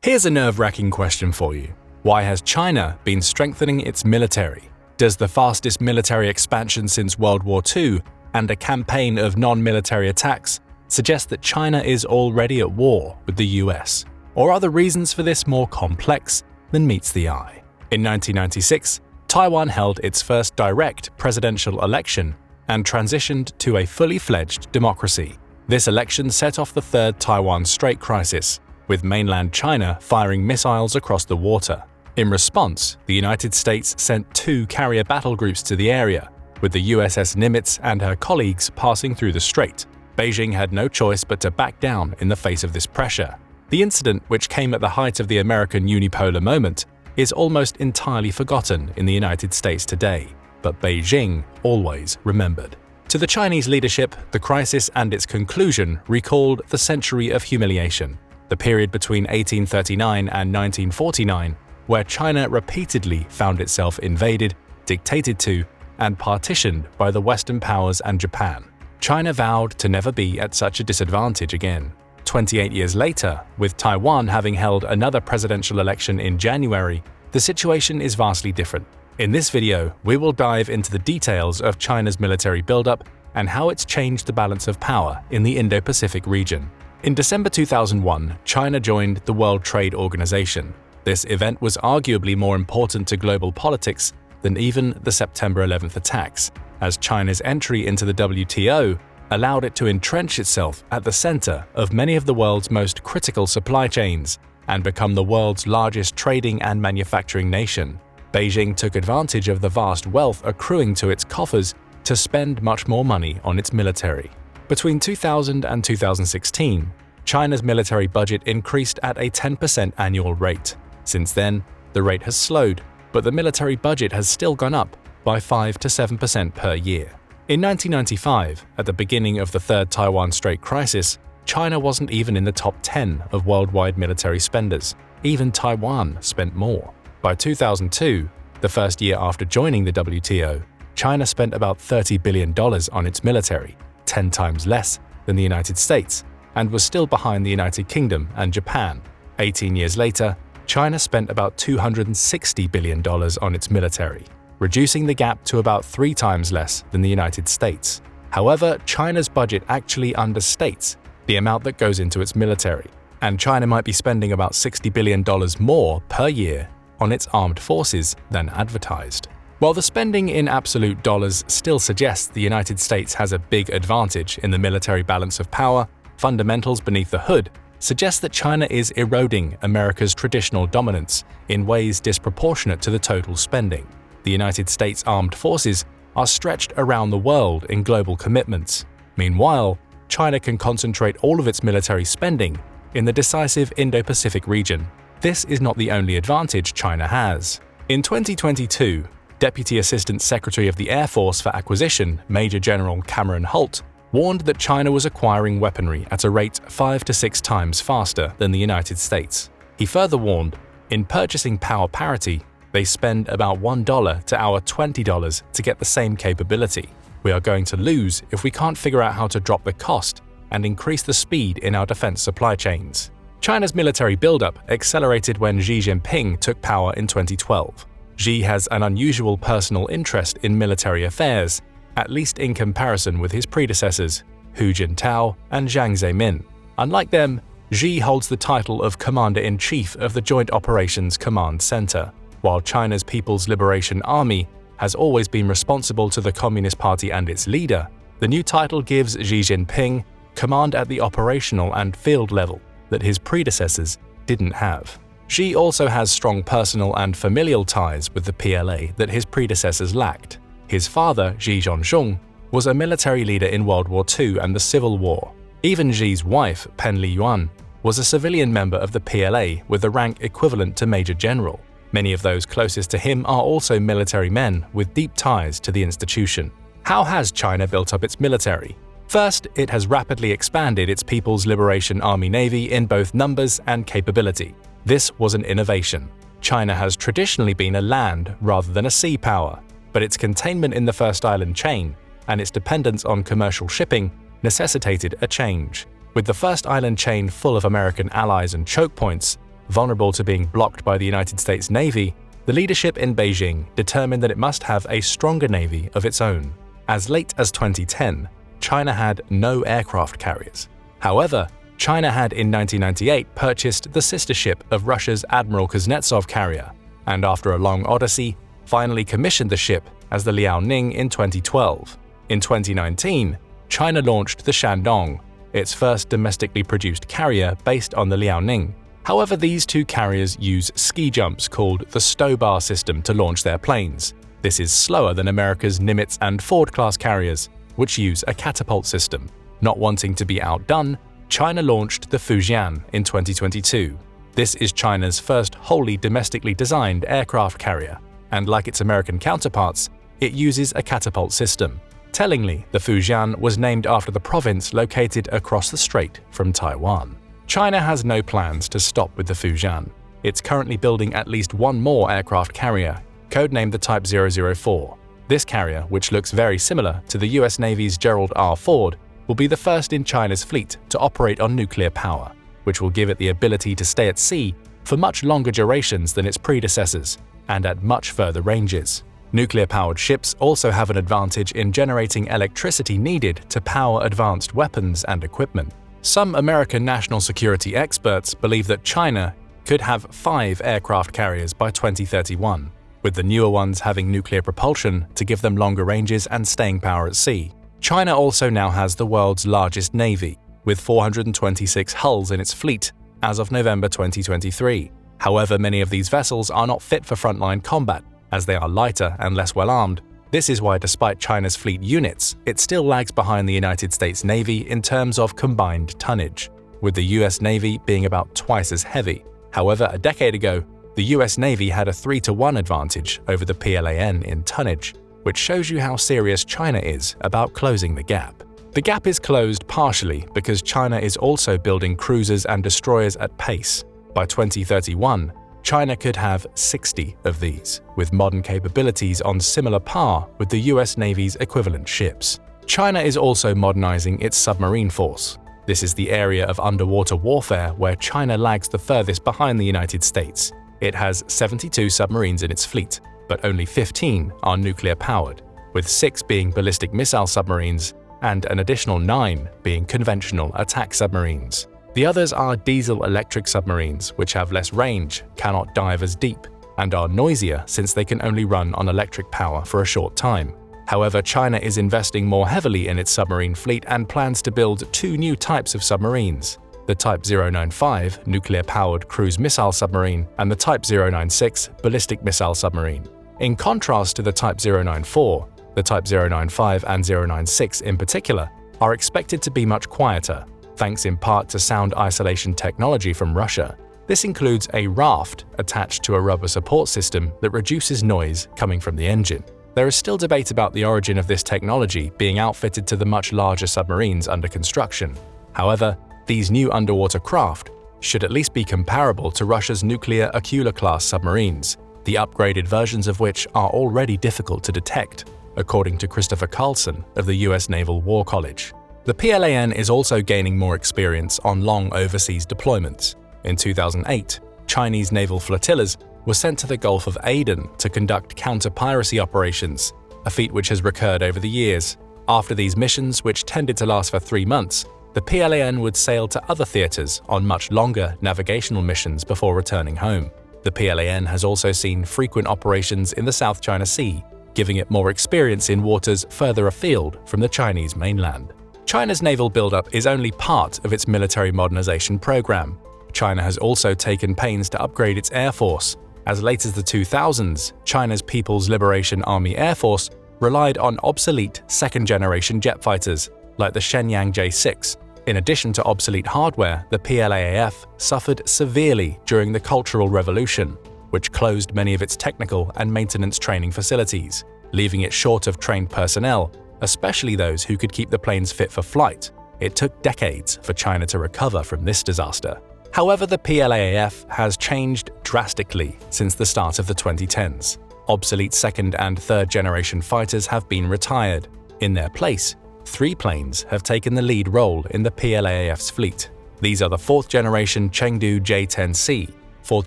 Here's a nerve-wracking question for you. Why has China been strengthening its military? Does the fastest military expansion since World War II and a campaign of non-military attacks suggest that China is already at war with the US? Or are the reasons for this more complex than meets the eye? In 1996, Taiwan held its first direct presidential election and transitioned to a fully fledged democracy. This election set off the Third Taiwan Strait crisis, with mainland China firing missiles across the water. In response, the United States sent 2 carrier battle groups to the area, with the USS Nimitz and her colleagues passing through the strait. Beijing had no choice but to back down in the face of this pressure. The incident, which came at the height of the American unipolar moment, is almost entirely forgotten in the United States today, but Beijing always remembered. To the Chinese leadership, the crisis and its conclusion recalled the century of humiliation, the period between 1839 and 1949, where China repeatedly found itself invaded, dictated to, and partitioned by the Western powers and Japan. China vowed to never be at such a disadvantage again. 28 years later, with Taiwan having held another presidential election in January, the situation is vastly different. In this video, we will dive into the details of China's military buildup and how it's changed the balance of power in the Indo-Pacific region. In December 2001, China joined the World Trade Organization. This event was arguably more important to global politics than even the September 11th attacks, as China's entry into the WTO allowed it to entrench itself at the center of many of the world's most critical supply chains and become the world's largest trading and manufacturing nation. Beijing took advantage of the vast wealth accruing to its coffers to spend much more money on its military. Between 2000 and 2016, China's military budget increased at a 10% annual rate. Since then, the rate has slowed, but the military budget has still gone up by 5 to 7% per year. In 1995, at the beginning of the Third Taiwan Strait crisis, China wasn't even in the top 10 of worldwide military spenders. Even Taiwan spent more. By 2002, the first year after joining the WTO, China spent about $30 billion on its military, 10 times less than the United States, and was still behind the United Kingdom and Japan. 18 years later, China spent about $260 billion on its military, reducing the gap to about 3 times less than the United States. However, China's budget actually understates the amount that goes into its military, and China might be spending about $60 billion more per year on its armed forces than advertised. While the spending in absolute dollars still suggests the United States has a big advantage in the military balance of power, fundamentals beneath the hood suggest that China is eroding America's traditional dominance in ways disproportionate to the total spending. The United States armed forces are stretched around the world in global commitments. Meanwhile, China can concentrate all of its military spending in the decisive Indo-Pacific region. This is not the only advantage China has. In 2022, Deputy Assistant Secretary of the Air Force for Acquisition, Major General Cameron Holt, warned that China was acquiring weaponry at a rate 5 to 6 times faster than the United States. He further warned, in purchasing power parity, they spend about $1 to our $20 to get the same capability. We are going to lose if we can't figure out how to drop the cost and increase the speed in our defense supply chains. China's military buildup accelerated when Xi Jinping took power in 2012. Xi has an unusual personal interest in military affairs, at least in comparison with his predecessors, Hu Jintao and Jiang Zemin. Unlike them, Xi holds the title of Commander-in-Chief of the Joint Operations Command Center, while China's People's Liberation Army has always been responsible to the Communist Party and its leader. The new title gives Xi Jinping command at the operational and field level that his predecessors didn't have. Xi also has strong personal and familial ties with the PLA that his predecessors lacked. His father, Xi Zhongxun, was a military leader in World War II and the Civil War. Even Xi's wife, Pen Liyuan, was a civilian member of the PLA with a rank equivalent to Major General. Many of those closest to him are also military men with deep ties to the institution. How has China built up its military? First, it has rapidly expanded its People's Liberation Army Navy in both numbers and capability. This was an innovation. China has traditionally been a land rather than a sea power, but its containment in the First Island chain and its dependence on commercial shipping necessitated a change. With the First Island chain full of American allies and choke points, vulnerable to being blocked by the United States Navy, the leadership in Beijing determined that it must have a stronger navy of its own. As late as 2010, China had no aircraft carriers. However, China had in 1998 purchased the sister ship of Russia's Admiral Kuznetsov carrier, and after a long odyssey, finally commissioned the ship as the Liaoning in 2012. In 2019, China launched the Shandong, its first domestically produced carrier based on the Liaoning. However, these two carriers use ski jumps called the Stow-Bar system to launch their planes. This is slower than America's Nimitz and Ford-class carriers, which use a catapult system. Not wanting to be outdone, China launched the Fujian in 2022. This is China's first wholly domestically designed aircraft carrier, and like its American counterparts, it uses a catapult system. Tellingly, the Fujian was named after the province located across the strait from Taiwan. China has no plans to stop with the Fujian. It's currently building at least one more aircraft carrier, codenamed the Type 004. This carrier, which looks very similar to the US Navy's Gerald R. Ford, will be the first in China's fleet to operate on nuclear power, which will give it the ability to stay at sea for much longer durations than its predecessors and at much further ranges. Nuclear-powered ships also have an advantage in generating electricity needed to power advanced weapons and equipment. Some American national security experts believe that China could have 5 aircraft carriers by 2031, with the newer ones having nuclear propulsion to give them longer ranges and staying power at sea. China also now has the world's largest navy, with 426 hulls in its fleet as of November 2023. However, many of these vessels are not fit for frontline combat, as they are lighter and less well-armed. This is why, despite China's fleet units, it still lags behind the United States Navy in terms of combined tonnage, with the US Navy being about twice as heavy. However, a decade ago, the US Navy had a 3-to-1 advantage over the PLAN in tonnage, which shows you how serious China is about closing the gap. The gap is closed partially because China is also building cruisers and destroyers at pace. By 2031, China could have 60 of these, with modern capabilities on similar par with the US Navy's equivalent ships. China is also modernizing its submarine force. This is the area of underwater warfare where China lags the furthest behind the United States. It has 72 submarines in its fleet, but only 15 are nuclear-powered, with 6 being ballistic missile submarines and an additional 9 being conventional attack submarines. The others are diesel-electric submarines, which have less range, cannot dive as deep, and are noisier since they can only run on electric power for a short time. However, China is investing more heavily in its submarine fleet and plans to build 2 new types of submarines: the Type 095 nuclear-powered cruise missile submarine and the Type 096 ballistic missile submarine. In contrast to the Type 094, the Type 095 and 096 in particular are expected to be much quieter, thanks in part to sound isolation technology from Russia. This includes a raft attached to a rubber support system that reduces noise coming from the engine. There is still debate about the origin of this technology being outfitted to the much larger submarines under construction. However, these new underwater craft should at least be comparable to Russia's nuclear Akula-class submarines, the upgraded versions of which are already difficult to detect, according to Christopher Carlson of the US Naval War College. The PLAN is also gaining more experience on long overseas deployments. In 2008, Chinese naval flotillas were sent to the Gulf of Aden to conduct counter-piracy operations, a feat which has recurred over the years. After these missions, which tended to last for 3 months, the PLAN would sail to other theaters on much longer navigational missions before returning home. The PLAN has also seen frequent operations in the South China Sea, giving it more experience in waters further afield from the Chinese mainland. China's naval buildup is only part of its military modernization program. China has also taken pains to upgrade its air force. As late as the 2000s, China's People's Liberation Army Air Force relied on obsolete second-generation jet fighters, like the Shenyang J-6. In addition to obsolete hardware, the PLAAF suffered severely during the Cultural Revolution, which closed many of its technical and maintenance training facilities, leaving it short of trained personnel, especially those who could keep the planes fit for flight. It took decades for China to recover from this disaster. However, the PLAAF has changed drastically since the start of the 2010s. Obsolete second- and third-generation fighters have been retired. In their place, 3 planes have taken the lead role in the PLAAF's fleet. These are the 4th-generation Chengdu J-10C, 4th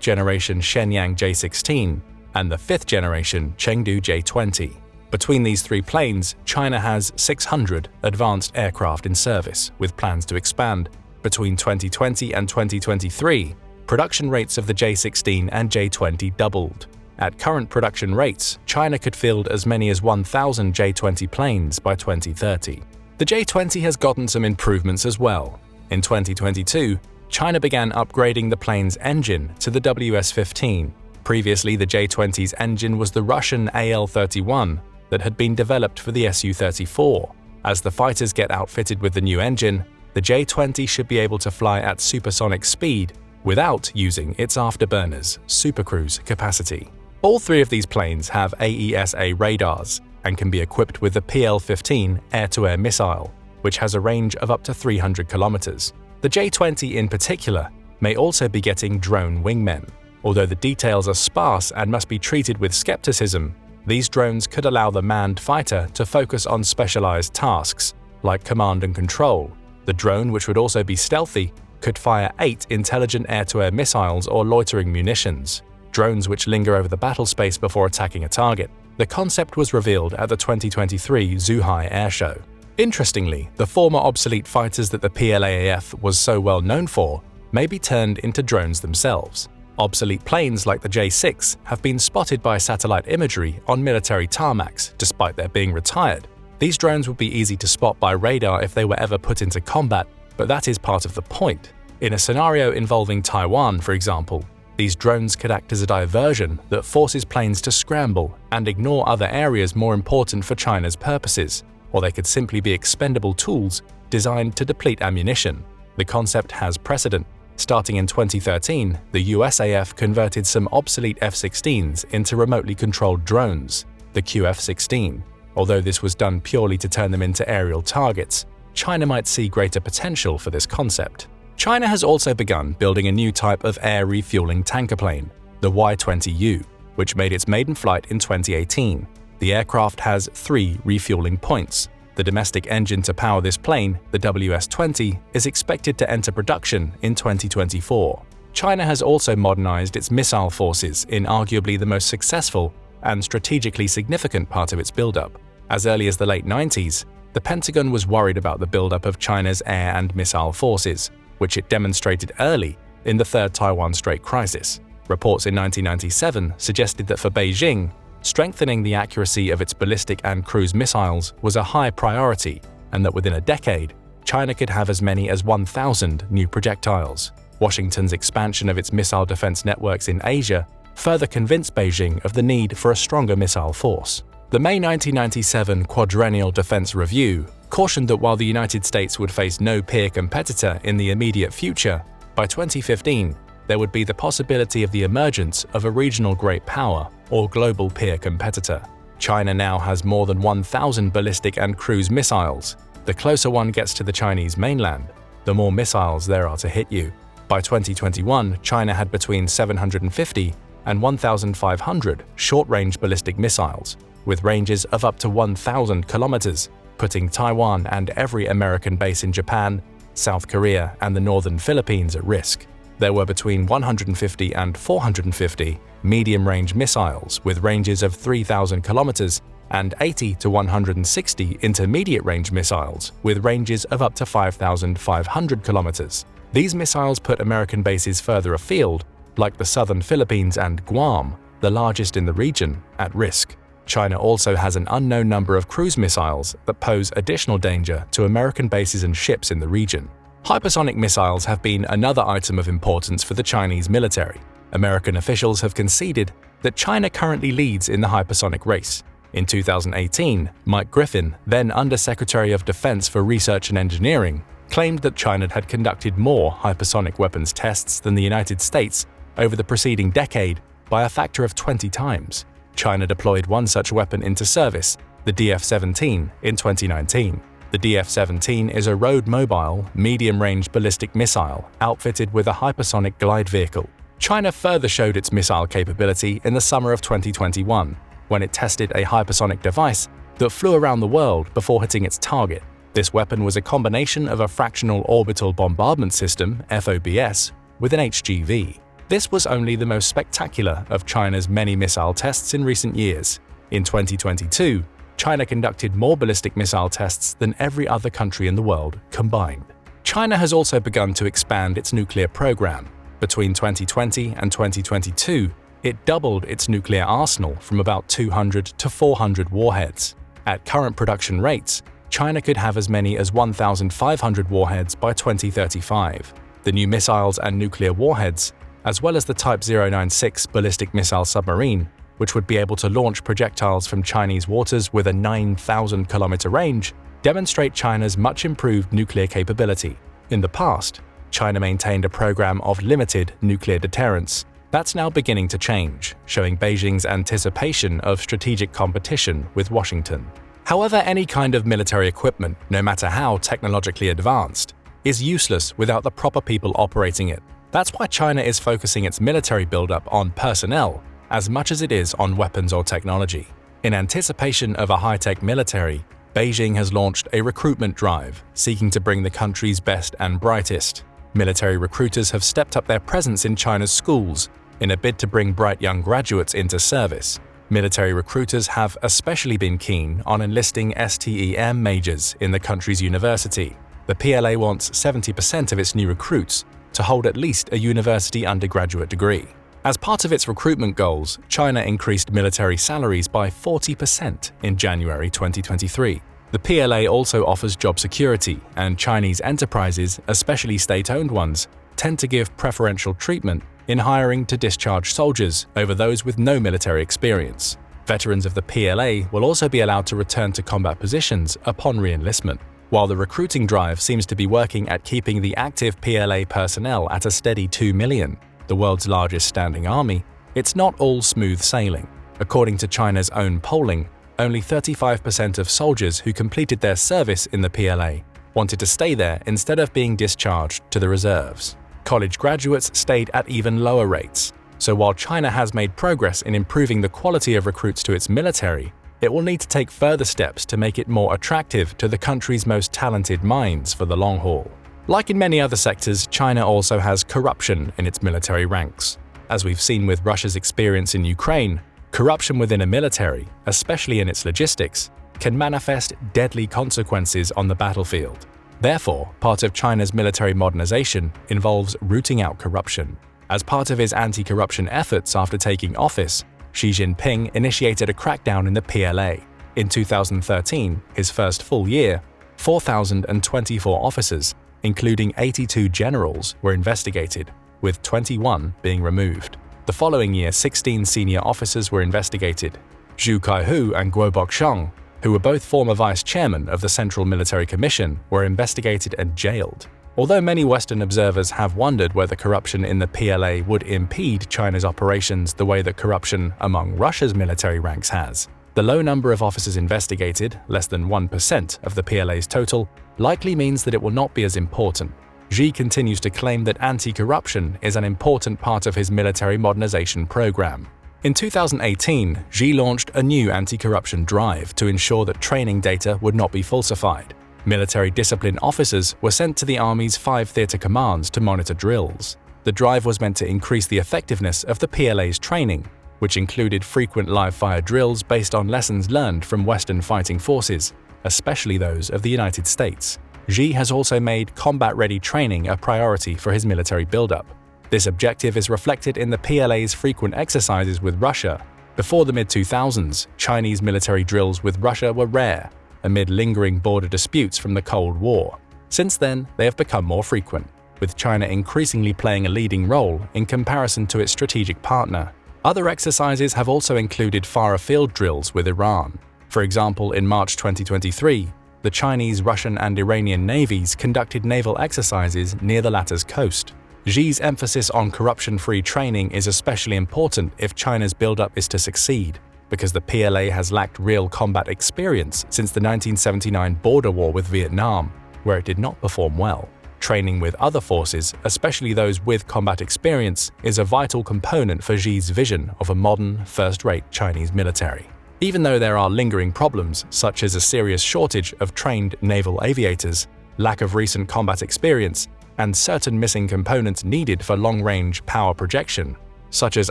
generation Shenyang J-16, and the 5th generation Chengdu J-20. Between these three planes, China has 600 advanced aircraft in service, with plans to expand. Between 2020 and 2023, production rates of the J-16 and J-20 doubled. At current production rates, China could field as many as 1,000 J-20 planes by 2030. The J-20 has gotten some improvements as well. In 2022, China began upgrading the plane's engine to the WS-15. Previously, the J-20's engine was the Russian AL-31 that had been developed for the Su-34. As the fighters get outfitted with the new engine, the J-20 should be able to fly at supersonic speed without using its afterburners' supercruise capacity. All three of these planes have AESA radars and can be equipped with the PL-15 air-to-air missile, which has a range of up to 300 kilometers. The J-20 in particular may also be getting drone wingmen. Although the details are sparse and must be treated with skepticism, these drones could allow the manned fighter to focus on specialized tasks, like command and control. The drone, which would also be stealthy, could fire 8 intelligent air-to-air missiles or loitering munitions, drones which linger over the battle space before attacking a target. The concept was revealed at the 2023 Zhuhai Air Show. Interestingly, the former obsolete fighters that the PLAAF was so well known for may be turned into drones themselves. Obsolete planes like the J-6 have been spotted by satellite imagery on military tarmacs despite their being retired. These drones would be easy to spot by radar if they were ever put into combat, but that is part of the point. In a scenario involving Taiwan, for example, these drones could act as a diversion that forces planes to scramble and ignore other areas more important for China's purposes, or they could simply be expendable tools designed to deplete ammunition. The concept has precedent. Starting in 2013, the USAF converted some obsolete F-16s into remotely controlled drones, the QF-16. Although this was done purely to turn them into aerial targets, China might see greater potential for this concept. China has also begun building a new type of air refueling tanker plane, the Y-20U, which made its maiden flight in 2018. The aircraft has 3 refueling points. The domestic engine to power this plane, the WS-20, is expected to enter production in 2024. China has also modernized its missile forces in arguably the most successful and strategically significant part of its buildup. As early as the late 90s, the Pentagon was worried about the buildup of China's air and missile forces, which it demonstrated early in the Third Taiwan Strait crisis. Reports in 1997 suggested that for Beijing, strengthening the accuracy of its ballistic and cruise missiles was a high priority, and that within a decade, China could have as many as 1,000 new projectiles. Washington's expansion of its missile defense networks in Asia further convinced Beijing of the need for a stronger missile force. The May 1997 Quadrennial Defense Review cautioned that while the United States would face no peer competitor in the immediate future, by 2015, there would be the possibility of the emergence of a regional great power or global peer competitor. China now has more than 1,000 ballistic and cruise missiles. The closer one gets to the Chinese mainland, the more missiles there are to hit you. By 2021, China had between 750 and 1,500 short-range ballistic missiles, with ranges of up to 1,000 kilometers, putting Taiwan and every American base in Japan, South Korea, and the northern Philippines at risk. There were between 150 and 450 medium-range missiles with ranges of 3,000 kilometers and 80 to 160 intermediate-range missiles with ranges of up to 5,500 kilometers. These missiles put American bases further afield, like the southern Philippines and Guam, the largest in the region, at risk. China also has an unknown number of cruise missiles that pose additional danger to American bases and ships in the region. Hypersonic missiles have been another item of importance for the Chinese military. American officials have conceded that China currently leads in the hypersonic race. In 2018, Mike Griffin, then Undersecretary of Defense for Research and Engineering, claimed that China had conducted more hypersonic weapons tests than the United States over the preceding decade by a factor of 20 times. China deployed one such weapon into service, the DF-17, in 2019. The DF-17 is a road-mobile, medium-range ballistic missile outfitted with a hypersonic glide vehicle. China further showed its missile capability in the summer of 2021, when it tested a hypersonic device that flew around the world before hitting its target. This weapon was a combination of a fractional orbital bombardment system (FOBS) with an HGV. This was only the most spectacular of China's many missile tests in recent years. In 2022, China conducted more ballistic missile tests than every other country in the world combined. China has also begun to expand its nuclear program. Between 2020 and 2022, it doubled its nuclear arsenal from about 200 to 400 warheads. At current production rates, China could have as many as 1,500 warheads by 2035. The new missiles and nuclear warheads, as well as the Type 096 ballistic missile submarine, which would be able to launch projectiles from Chinese waters with a 9,000-kilometer range, demonstrate China's much improved nuclear capability. In the past, China maintained a program of limited nuclear deterrence. That's now beginning to change, showing Beijing's anticipation of strategic competition with Washington. However, any kind of military equipment, no matter how technologically advanced, is useless without the proper people operating it. That's why China is focusing its military buildup on personnel as much as it is on weapons or technology. In anticipation of a high-tech military, Beijing has launched a recruitment drive seeking to bring the country's best and brightest. Military recruiters have stepped up their presence in China's schools in a bid to bring bright young graduates into service. Military recruiters have especially been keen on enlisting STEM majors in the country's university. The PLA wants 70% of its new recruits to hold at least a university undergraduate degree. As part of its recruitment goals, China increased military salaries by 40% in January 2023. The PLA also offers job security, and Chinese enterprises, especially state-owned ones, tend to give preferential treatment in hiring to discharge soldiers over those with no military experience. Veterans of the PLA will also be allowed to return to combat positions upon re-enlistment. While the recruiting drive seems to be working at keeping the active PLA personnel at a steady 2 million, the world's largest standing army, it's not all smooth sailing. According to China's own polling, only 35% of soldiers who completed their service in the PLA wanted to stay there instead of being discharged to the reserves. College graduates stayed at even lower rates. So while China has made progress in improving the quality of recruits to its military, it will need to take further steps to make it more attractive to the country's most talented minds for the long haul. Like in many other sectors, China also has corruption in its military ranks. As we've seen with Russia's experience in Ukraine, corruption within a military, especially in its logistics, can manifest deadly consequences on the battlefield. Therefore, part of China's military modernization involves rooting out corruption. As part of his anti-corruption efforts after taking office, Xi Jinping initiated a crackdown in the PLA. In 2013, his first full year, 4,024 officers, including 82 generals, were investigated, with 21 being removed. The following year, 16 senior officers were investigated. Zhu Kaihu and Guo Boxiong, who were both former vice chairmen of the Central Military Commission, were investigated and jailed. Although many Western observers have wondered whether corruption in the PLA would impede China's operations the way that corruption among Russia's military ranks has, the low number of officers investigated, less than 1% of the PLA's total, likely means that it will not be as important. Xi continues to claim that anti-corruption is an important part of his military modernization program. In 2018, Xi launched a new anti-corruption drive to ensure that training data would not be falsified. Military discipline officers were sent to the Army's 5 theater commands to monitor drills. The drive was meant to increase the effectiveness of the PLA's training, which included frequent live-fire drills based on lessons learned from Western fighting forces, especially those of the United States. Xi has also made combat-ready training a priority for his military buildup. This objective is reflected in the PLA's frequent exercises with Russia. Before the mid-2000s, Chinese military drills with Russia were rare, amid lingering border disputes from the Cold War. Since then, they have become more frequent, with China increasingly playing a leading role in comparison to its strategic partner. Other exercises have also included far-afield drills with Iran. For example, in March 2023, the Chinese, Russian, and Iranian navies conducted naval exercises near the latter's coast. Xi's emphasis on corruption-free training is especially important if China's buildup is to succeed, because the PLA has lacked real combat experience since the 1979 border war with Vietnam, where it did not perform well. Training with other forces, especially those with combat experience, is a vital component for Xi's vision of a modern, first-rate Chinese military. Even though there are lingering problems, such as a serious shortage of trained naval aviators, lack of recent combat experience, and certain missing components needed for long-range power projection, such as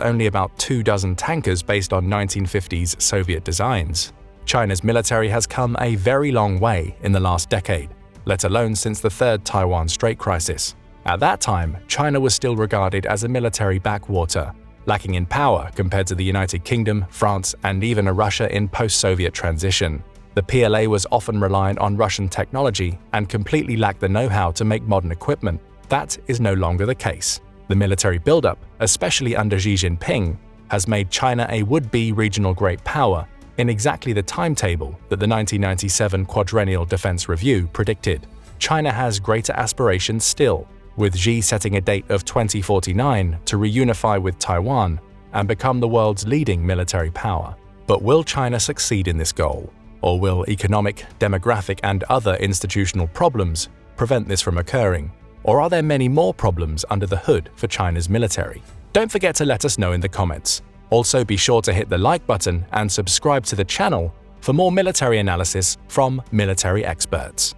only about 24 tankers based on 1950s Soviet designs. China's military has come a very long way in the last decade, let alone since the Third Taiwan Strait crisis. At that time, China was still regarded as a military backwater, lacking in power compared to the United Kingdom, France, and even a Russia in post-Soviet transition. The PLA was often reliant on Russian technology and completely lacked the know-how to make modern equipment. That is no longer the case. The military buildup, especially under Xi Jinping, has made China a would-be regional great power in exactly the timetable that the 1997 Quadrennial Defense Review predicted. China has greater aspirations still, with Xi setting a date of 2049 to reunify with Taiwan and become the world's leading military power. But will China succeed in this goal? Or will economic, demographic, and other institutional problems prevent this from occurring? Or are there many more problems under the hood for China's military? Don't forget to let us know in the comments. Also, be sure to hit the like button and subscribe to the channel for more military analysis from military experts.